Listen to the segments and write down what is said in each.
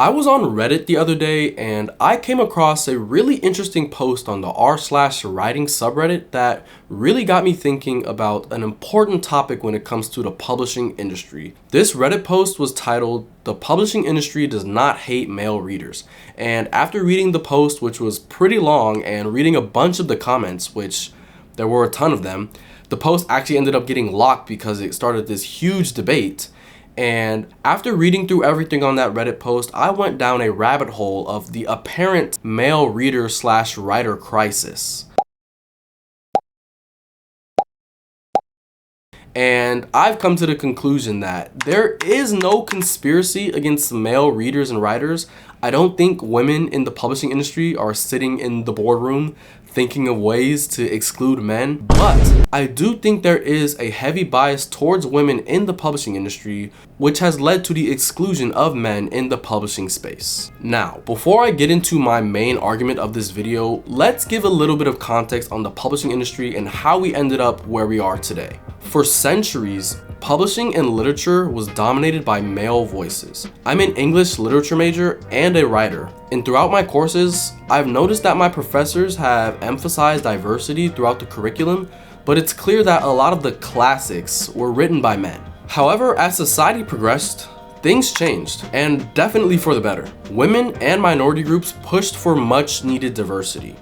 I was on Reddit the other day and I came across a really interesting post on the r/writing subreddit that really got me thinking about an important topic when it comes to the publishing industry. This Reddit post was titled, "The publishing industry does not hate male readers." And after reading the post, which was pretty long, and reading a bunch of the comments, which there were a ton of them, the post actually ended up getting locked because it started this huge debate. And after reading through everything on that Reddit post, I went down a rabbit hole of the apparent male reader/writer crisis. And I've come to the conclusion that there is no conspiracy against male readers and writers. I don't think women in the publishing industry are sitting in the boardroom thinking of ways to exclude men, but I do think there is a heavy bias towards women in the publishing industry, which has led to the exclusion of men in the publishing space. Now, before I get into my main argument of this video, let's give a little bit of context on the publishing industry and how we ended up where we are today. For centuries, publishing and literature was dominated by male voices. I'm an English literature major and a writer, and throughout my courses, I've noticed that my professors have emphasized diversity throughout the curriculum, but it's clear that a lot of the classics were written by men. However, as society progressed, things changed, and definitely for the better. Women and minority groups pushed for much needed diversity,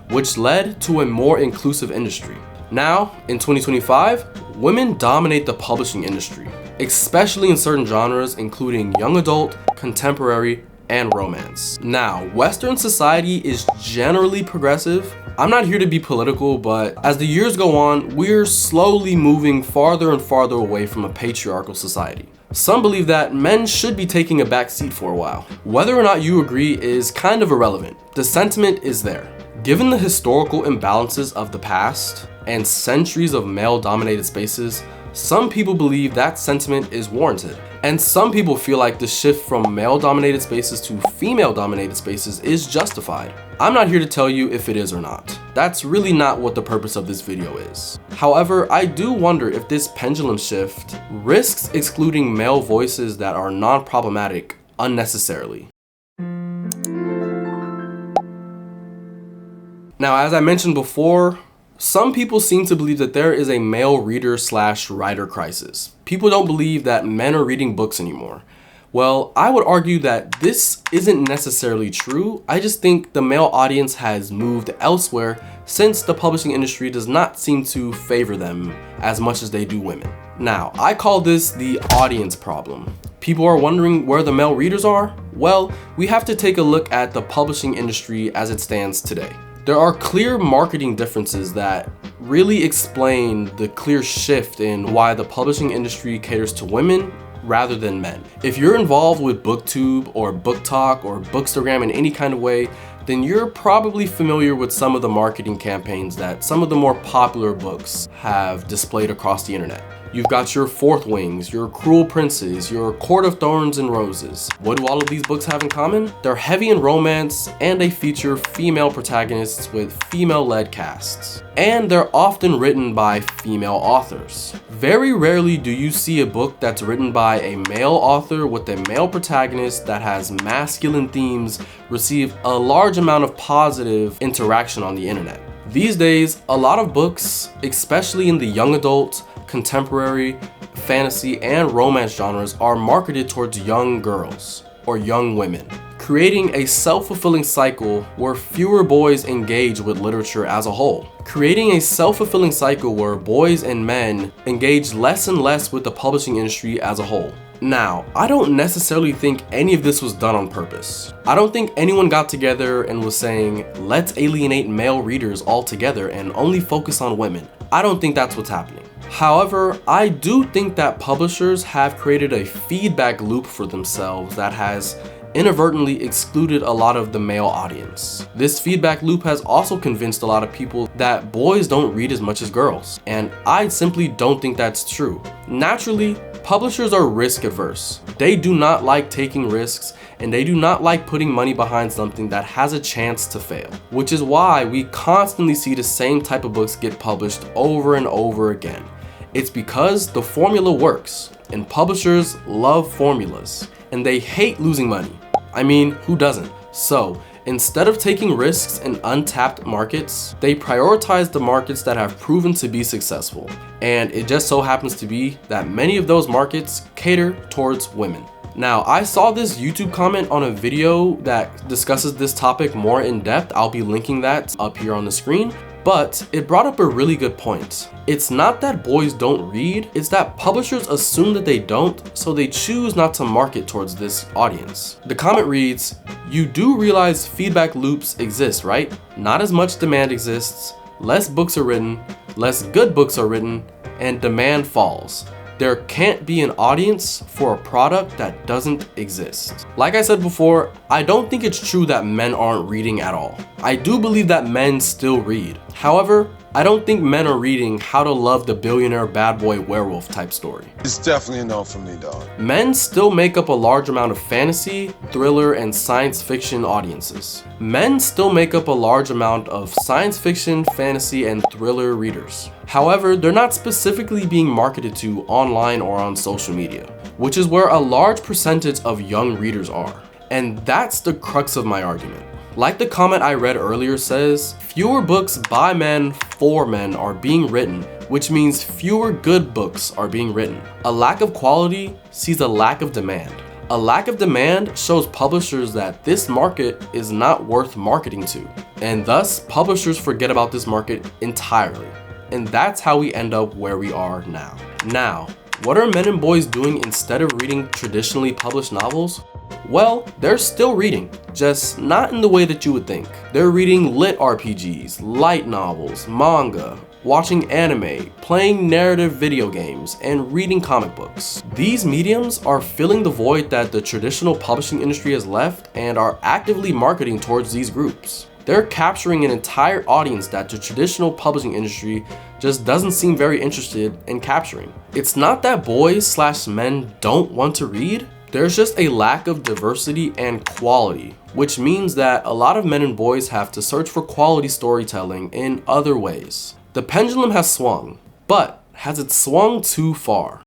which led to a more inclusive industry. Now, in 2025, women dominate the publishing industry, especially in certain genres including young adult, contemporary, and romance. Now, Western society is generally progressive. I'm not here to be political, but as the years go on, we're slowly moving farther and farther away from a patriarchal society. Some believe that men should be taking a back seat for a while. Whether or not you agree is kind of irrelevant. The sentiment is there. Given the historical imbalances of the past and centuries of male-dominated spaces, some people believe that sentiment is warranted. And some people feel like the shift from male-dominated spaces to female-dominated spaces is justified. I'm not here to tell you if it is or not. That's really not what the purpose of this video is. However, I do wonder if this pendulum shift risks excluding male voices that are non-problematic unnecessarily. Now, as I mentioned before, some people seem to believe that there is a male reader/writer crisis. People don't believe that men are reading books anymore. Well, I would argue that this isn't necessarily true. I just think the male audience has moved elsewhere since the publishing industry does not seem to favor them as much as they do women. Now, I call this the audience problem. People are wondering where the male readers are? Well, we have to take a look at the publishing industry as it stands today. There are clear marketing differences that really explain the clear shift in why the publishing industry caters to women rather than men. If you're involved with BookTube or BookTok or Bookstagram in any kind of way, then you're probably familiar with some of the marketing campaigns that some of the more popular books have displayed across the internet. You've got your Fourth Wings, your Cruel Princes, your Court of Thorns and Roses. What do all of these books have in common? They're heavy in romance and they feature female protagonists with female-led casts. And they're often written by female authors. Very rarely do you see a book that's written by a male author with a male protagonist that has masculine themes receive a large amount of positive interaction on the internet. These days, a lot of books, especially in the young adult, contemporary, fantasy, and romance genres, are marketed towards young girls or young women, creating a self-fulfilling cycle where fewer boys engage with literature as a whole. Creating a self-fulfilling cycle where boys and men engage less and less with the publishing industry as a whole. Now, I don't necessarily think any of this was done on purpose. I don't think anyone got together and was saying, let's alienate male readers altogether and only focus on women. I don't think that's what's happening. However, I do think that publishers have created a feedback loop for themselves that has inadvertently excluded a lot of the male audience. This feedback loop has also convinced a lot of people that boys don't read as much as girls, and I simply don't think that's true. Naturally, publishers are risk averse. They do not like taking risks, and they do not like putting money behind something that has a chance to fail, which is why we constantly see the same type of books get published over and over again. It's because the formula works, and publishers love formulas, and they hate losing money. I mean, who doesn't? So, instead of taking risks in untapped markets, they prioritize the markets that have proven to be successful. And it just so happens to be that many of those markets cater towards women. Now, I saw this YouTube comment on a video that discusses this topic more in depth. I'll be linking that up here on the screen. But it brought up a really good point. It's not that boys don't read, it's that publishers assume that they don't, so they choose not to market towards this audience. The comment reads, "You do realize feedback loops exist, right? Not as much demand exists, less books are written, less good books are written, and demand falls. There can't be an audience for a product that doesn't exist." Like I said before, I don't think it's true that men aren't reading at all. I do believe that men still read. However, I don't think men are reading How to Love the Billionaire Bad Boy Werewolf type story. It's definitely a no for me, dog. Men still make up a large amount of fantasy, thriller, and science fiction audiences. Men still make up a large amount of science fiction, fantasy, and thriller readers. However, they're not specifically being marketed to online or on social media, which is where a large percentage of young readers are. And that's the crux of my argument. Like the comment I read earlier says, fewer books by men for men are being written, which means fewer good books are being written. A lack of quality sees a lack of demand. A lack of demand shows publishers that this market is not worth marketing to, and thus publishers forget about this market entirely. And that's how we end up where we are now. Now, what are men and boys doing instead of reading traditionally published novels? Well, they're still reading, just not in the way that you would think. They're reading lit RPGs, light novels, manga, watching anime, playing narrative video games, and reading comic books. These mediums are filling the void that the traditional publishing industry has left and are actively marketing towards these groups. They're capturing an entire audience that the traditional publishing industry just doesn't seem very interested in capturing. It's not that boys/men don't want to read, there's just a lack of diversity and quality, which means that a lot of men and boys have to search for quality storytelling in other ways. The pendulum has swung, but has it swung too far?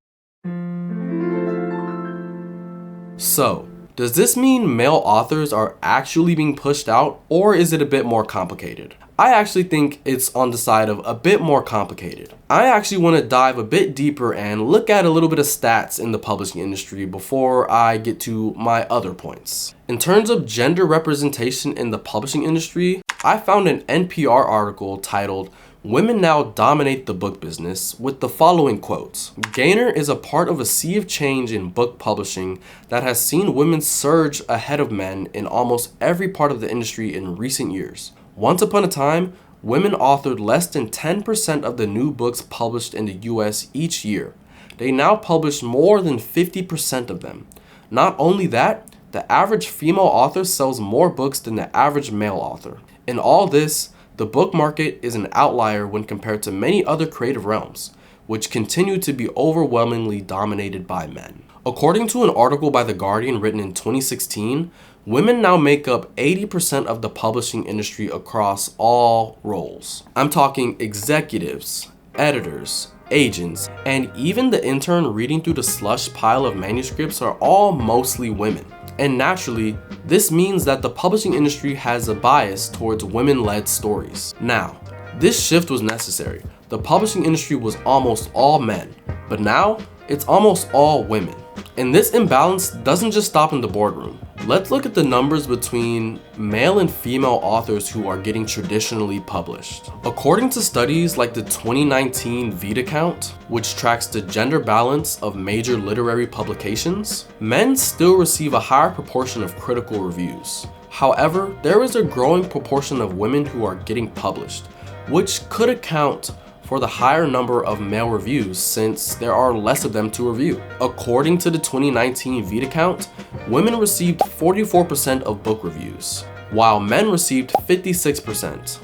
So, does this mean male authors are actually being pushed out, or is it a bit more complicated? I actually think it's on the side of a bit more complicated. I actually want to dive a bit deeper and look at a little bit of stats in the publishing industry before I get to my other points. In terms of gender representation in the publishing industry, I found an NPR article titled "Women Now Dominate the Book Business" with the following quotes. "Gainer is a part of a sea of change in book publishing that has seen women surge ahead of men in almost every part of the industry in recent years. Once upon a time, women authored less than 10% of the new books published in the US each year. They now publish more than 50% of them. Not only that, the average female author sells more books than the average male author. In all this, the book market is an outlier when compared to many other creative realms, which continue to be overwhelmingly dominated by men." According to an article by The Guardian written in 2016, women now make up 80% of the publishing industry across all roles. I'm talking executives, editors, agents, and even the intern reading through the slush pile of manuscripts are all mostly women. And naturally, this means that the publishing industry has a bias towards women-led stories. Now, this shift was necessary. The publishing industry was almost all men, but now it's almost all women. And this imbalance doesn't just stop in the boardroom. Let's look at the numbers between male and female authors who are getting traditionally published. According to studies like the 2019 Vita Count, which tracks the gender balance of major literary publications, men still receive a higher proportion of critical reviews. However, there is a growing proportion of women who are getting published, which could account for the higher number of male reviews since there are less of them to review. According to the 2019 Vita Count, women received 44% of book reviews, while men received 56%.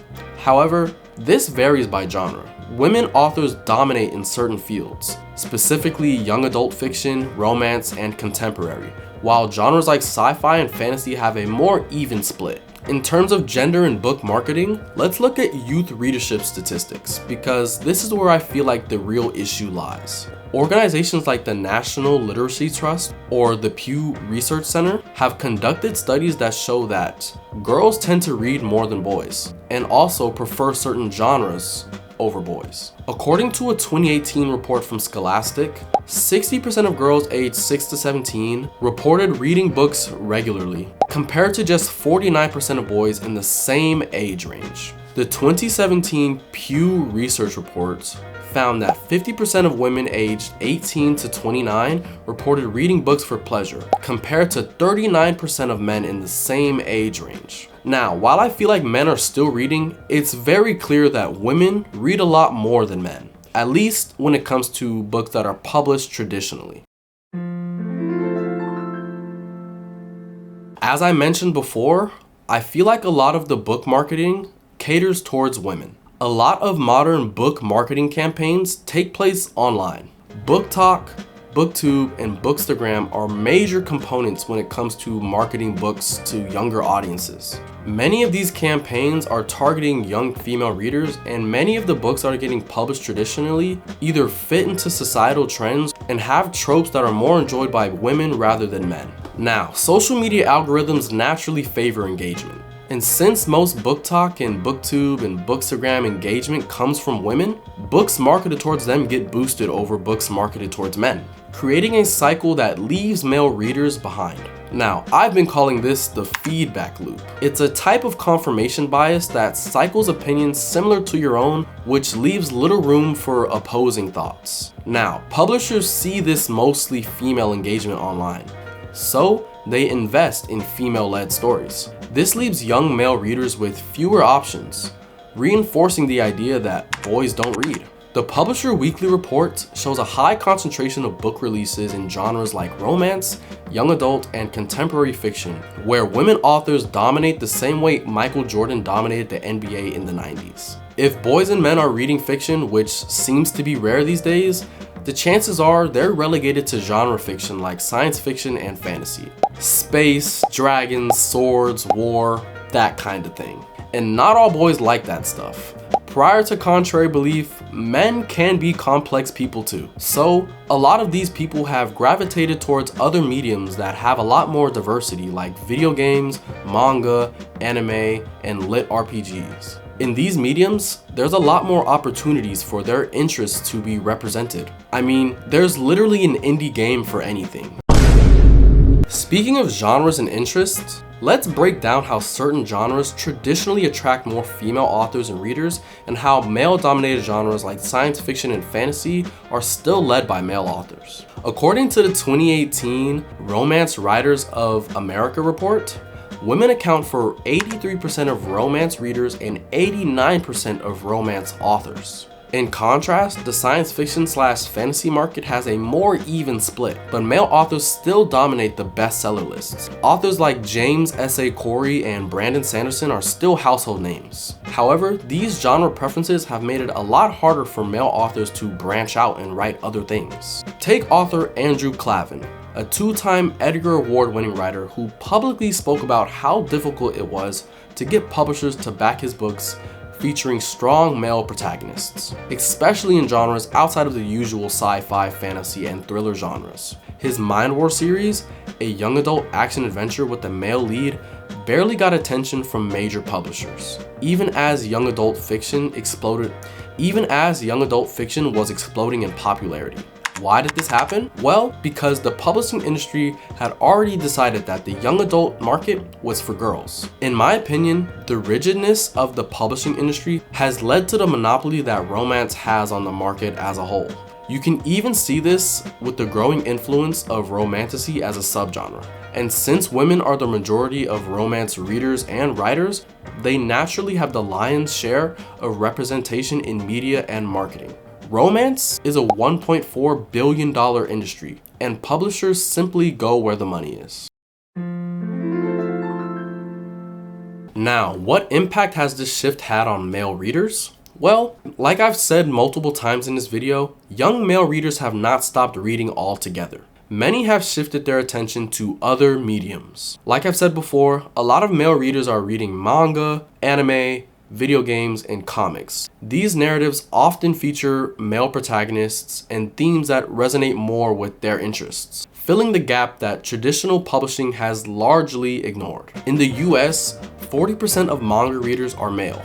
However, this varies by genre. Women authors dominate in certain fields, specifically young adult fiction, romance, and contemporary, while genres like sci-fi and fantasy have a more even split. In terms of gender and book marketing, let's look at youth readership statistics because this is where I feel like the real issue lies. Organizations like the National Literacy Trust or the Pew Research Center have conducted studies that show that girls tend to read more than boys and also prefer certain genres over boys. According to a 2018 report from Scholastic, 60% of girls aged 6 to 17 reported reading books regularly, compared to just 49% of boys in the same age range. The 2017 Pew Research reports found that 50% of women aged 18 to 29 reported reading books for pleasure, compared to 39% of men in the same age range. Now, while I feel like men are still reading, it's very clear that women read a lot more than men, at least when it comes to books that are published traditionally. As I mentioned before, I feel like a lot of the book marketing caters towards women. A lot of modern book marketing campaigns take place online. BookTok, BookTube, and Bookstagram are major components when it comes to marketing books to younger audiences. Many of these campaigns are targeting young female readers, and many of the books that are getting published traditionally either fit into societal trends and have tropes that are more enjoyed by women rather than men. Now, social media algorithms naturally favor engagement. And since most BookTok and BookTube and Bookstagram engagement comes from women, books marketed towards them get boosted over books marketed towards men, creating a cycle that leaves male readers behind. Now, I've been calling this the feedback loop. It's a type of confirmation bias that cycles opinions similar to your own, which leaves little room for opposing thoughts. Now, publishers see this mostly female engagement online, so they invest in female-led stories. This leaves young male readers with fewer options, reinforcing the idea that boys don't read. The Publisher Weekly Report shows a high concentration of book releases in genres like romance, young adult, and contemporary fiction, where women authors dominate the same way Michael Jordan dominated the NBA in the 90s. If boys and men are reading fiction, which seems to be rare these days, the chances are they're relegated to genre fiction like science fiction and fantasy. Space, dragons, swords, war, that kind of thing. And not all boys like that stuff. Prior to contrary belief, men can be complex people too. So, a lot of these people have gravitated towards other mediums that have a lot more diversity, like video games, manga, anime, and lit RPGs. In these mediums, there's a lot more opportunities for their interests to be represented. I mean, there's literally an indie game for anything. Speaking of genres and interests, let's break down how certain genres traditionally attract more female authors and readers, and how male-dominated genres like science fiction and fantasy are still led by male authors. According to the 2018 Romance Writers of America report, women account for 83% of romance readers and 89% of romance authors. In contrast, the science fiction/fantasy market has a more even split, but male authors still dominate the bestseller lists. Authors like James S.A. Corey and Brandon Sanderson are still household names. However, these genre preferences have made it a lot harder for male authors to branch out and write other things. Take author Andrew Klavan, a two-time Edgar Award-winning writer who publicly spoke about how difficult it was to get publishers to back his books featuring strong male protagonists, especially in genres outside of the usual sci-fi, fantasy, and thriller genres. His Mind War series, a young adult action-adventure with a male lead, barely got attention from major publishers, even as young adult fiction was exploding in popularity. Why did this happen? Well, because the publishing industry had already decided that the young adult market was for girls. In my opinion, the rigidness of the publishing industry has led to the monopoly that romance has on the market as a whole. You can even see this with the growing influence of romantasy as a subgenre. And since women are the majority of romance readers and writers, they naturally have the lion's share of representation in media and marketing. Romance is a $1.4 billion industry, and publishers simply go where the money is. Now, what impact has this shift had on male readers? Well, like I've said multiple times in this video, young male readers have not stopped reading altogether. Many have shifted their attention to other mediums. Like I've said before, a lot of male readers are reading manga, anime, video games, and comics. These narratives often feature male protagonists and themes that resonate more with their interests, filling the gap that traditional publishing has largely ignored. In the US, 40% of manga readers are male,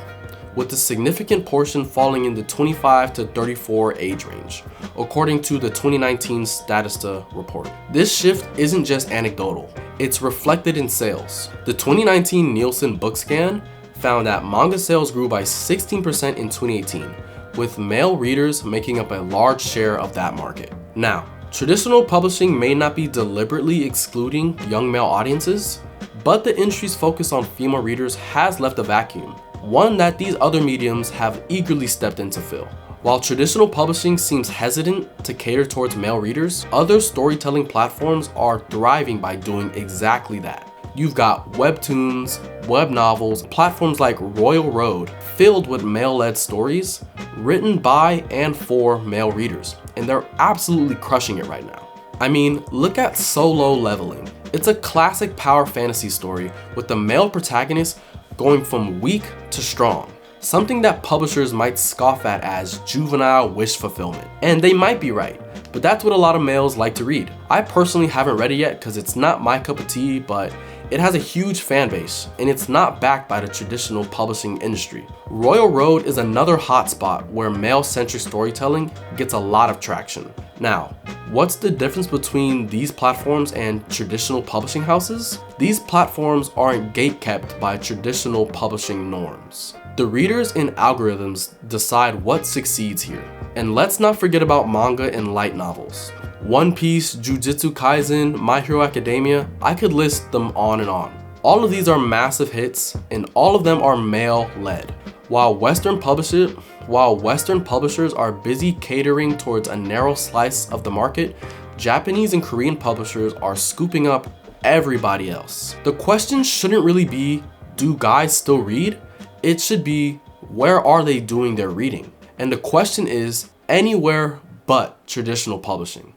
with a significant portion falling in the 25 to 34 age range, according to the 2019 Statista report. This shift isn't just anecdotal, it's reflected in sales. The 2019 Nielsen Bookscan found that manga sales grew by 16% in 2018, with male readers making up a large share of that market. Now, traditional publishing may not be deliberately excluding young male audiences, but the industry's focus on female readers has left a vacuum, one that these other mediums have eagerly stepped in to fill. While traditional publishing seems hesitant to cater towards male readers, other storytelling platforms are thriving by doing exactly that. You've got webtoons, web novels, platforms like Royal Road filled with male-led stories written by and for male readers, and they're absolutely crushing it right now. I mean, look at Solo Leveling. It's a classic power fantasy story with the male protagonist going from weak to strong, something that publishers might scoff at as juvenile wish fulfillment. And they might be right, but that's what a lot of males like to read. I personally haven't read it yet because it's not my cup of tea, but it has a huge fan base, and it's not backed by the traditional publishing industry. Royal Road is another hotspot where male-centric storytelling gets a lot of traction. Now, what's the difference between these platforms and traditional publishing houses? These platforms aren't gatekept by traditional publishing norms. The readers and algorithms decide what succeeds here. And let's not forget about manga and light novels. One Piece, Jujutsu Kaisen, My Hero Academia, I could list them on and on. All of these are massive hits, and all of them are male-led. While Western publishers are busy catering towards a narrow slice of the market, Japanese and Korean publishers are scooping up everybody else. The question shouldn't really be, do guys still read? It should be, where are they doing their reading? And the question is, anywhere but traditional publishing.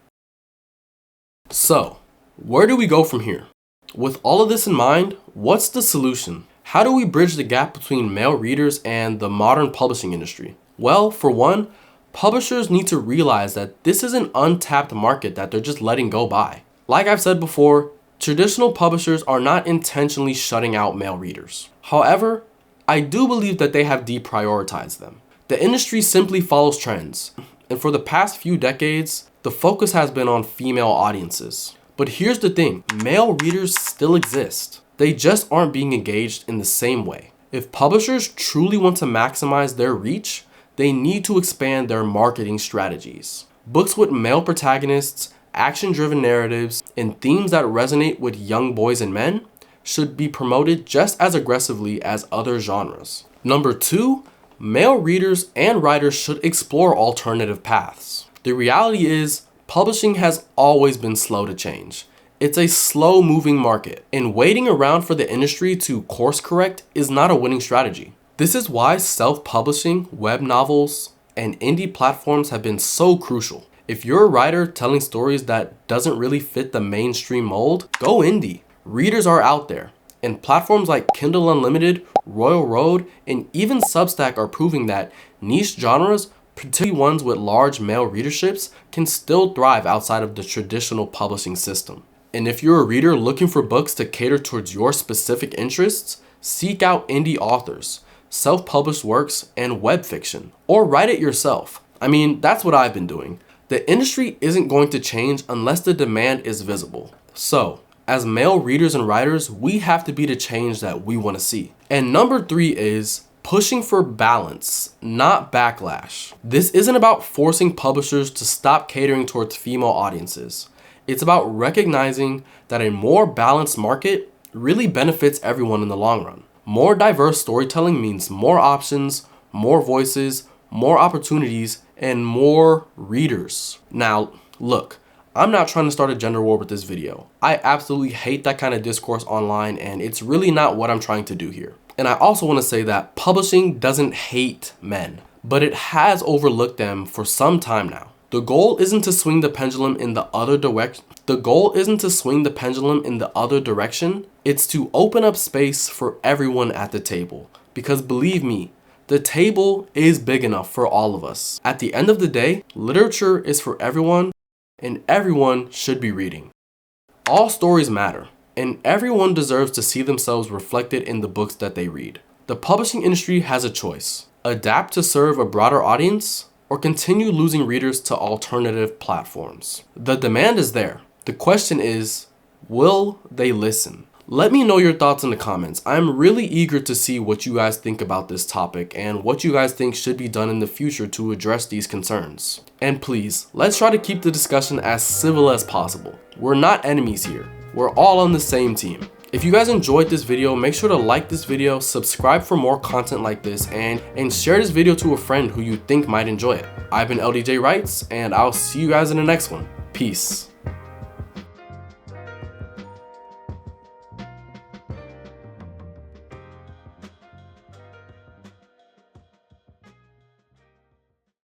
So, where do we go from here? With all of this in mind, what's the solution? How do we bridge the gap between male readers and the modern publishing industry? Well, for one, publishers need to realize that this is an untapped market that they're just letting go by. Like I've said before, traditional publishers are not intentionally shutting out male readers. However, I do believe that they have deprioritized them. The industry simply follows trends, and for the past few decades, the focus has been on female audiences. But here's the thing, male readers still exist. They just aren't being engaged in the same way. If publishers truly want to maximize their reach, they need to expand their marketing strategies. Books with male protagonists, action-driven narratives, and themes that resonate with young boys and men should be promoted just as aggressively as other genres. Number two, male readers and writers should explore alternative paths. The reality is, publishing has always been slow to change. It's a slow-moving market, and waiting around for the industry to course correct is not a winning strategy. This is why self-publishing, web novels, and indie platforms have been so crucial. If you're a writer telling stories that doesn't really fit the mainstream mold, go indie. Readers are out there, and platforms like Kindle Unlimited, Royal Road, and even Substack are proving that niche genres, particularly ones with large male readerships, can still thrive outside of the traditional publishing system. And if you're a reader looking for books to cater towards your specific interests, seek out indie authors, self-published works, and web fiction, or write it yourself. I mean, that's what I've been doing. The industry isn't going to change unless the demand is visible. So, as male readers and writers, we have to be the change that we want to see. And number three is pushing for balance, not backlash. This isn't about forcing publishers to stop catering towards female audiences. It's about recognizing that a more balanced market really benefits everyone in the long run. More diverse storytelling means more options, more voices, more opportunities, and more readers. Now, look, I'm not trying to start a gender war with this video. I absolutely hate that kind of discourse online, and it's really not what I'm trying to do here. And I also want to say that publishing doesn't hate men, but it has overlooked them for some time now. The goal isn't to swing the pendulum in the other direction. It's to open up space for everyone at the table. Because believe me, The table is big enough for all of us. At the end of the day, literature is for everyone, and everyone should be reading. All stories matter, and everyone deserves to see themselves reflected in the books that they read. The publishing industry has a choice: adapt to serve a broader audience, or continue losing readers to alternative platforms. The demand is there. The question is, will they listen? Let me know your thoughts in the comments. I'm really eager to see what you guys think about this topic and what you guys think should be done in the future to address these concerns. And please, let's try to keep the discussion as civil as possible. We're not enemies here. We're all on the same team. If you guys enjoyed this video, make sure to like this video, subscribe for more content like this, and share this video to a friend who you think might enjoy it. I've been LDJ Writes, and I'll see you guys in the next one. Peace.